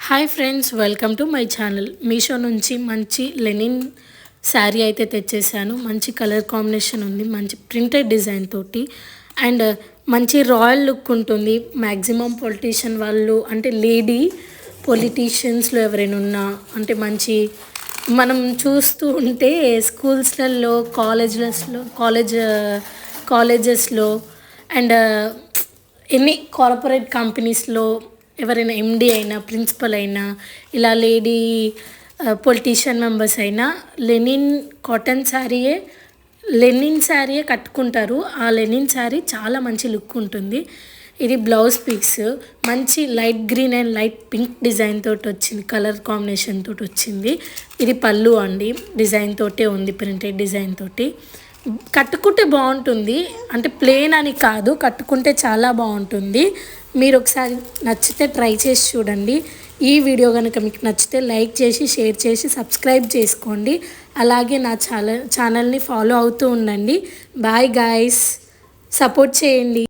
Hi friends, welcome to my channel. Meesho నుంచి మంచి Lenin sari అయితే తెచ్చేసాను. మంచి కలర్ కాంబినేషన్ ఉంది, మంచి ప్రింటెడ్ డిజైన్ తోటి అండ్ మంచి రాయల్ లుక్ ఉంటుంది. మ్యాక్సిమం పొలిటీషియన్ వాళ్ళు అంటే లేడీ పొలిటీషియన్స్లో ఎవరైనా ఉన్నా అంటే మంచి మనం చూస్తూ ఉంటే స్కూల్స్లలో కాలేజెస్లో అండ్ ఎన్ని కార్పొరేట్ కంపెనీస్లో ఎవరైనా ఎండి అయినా ప్రిన్సిపల్ అయినా ఇలా లేడీ పొలిటీషియన్ మెంబర్స్ అయినా లెనిన్ శారీయే కట్టుకుంటారు. ఆ లెనిన్ శారీ చాలా మంచి లుక్ ఉంటుంది. ఇది బ్లౌజ్ పీస్ మంచి light green and light pink design తోటి వచ్చింది, కలర్ కాంబినేషన్ తోటి వచ్చింది. ఇది పళ్ళు అండి, డిజైన్ తోటే ఉంది, ప్రింటెడ్ డిజైన్ తోటి. కట్టుకుంటే బాగుంటుంది, అంటే ప్లెయిన్ అని కాదు, కట్టుకుంటే చాలా బాగుంటుంది. మీరు ఒకసారి నచ్చితే ట్రై చేసి చూడండి. ఈ వీడియో కనుక మీకు నచ్చితే లైక్ చేసి, షేర్ చేసి, సబ్స్క్రైబ్ చేసుకోండి. అలాగే నా ఛానల్ని ఫాలో అవుతూ ఉండండి. బాయ్ గాయ్స్, సపోర్ట్ చేయండి.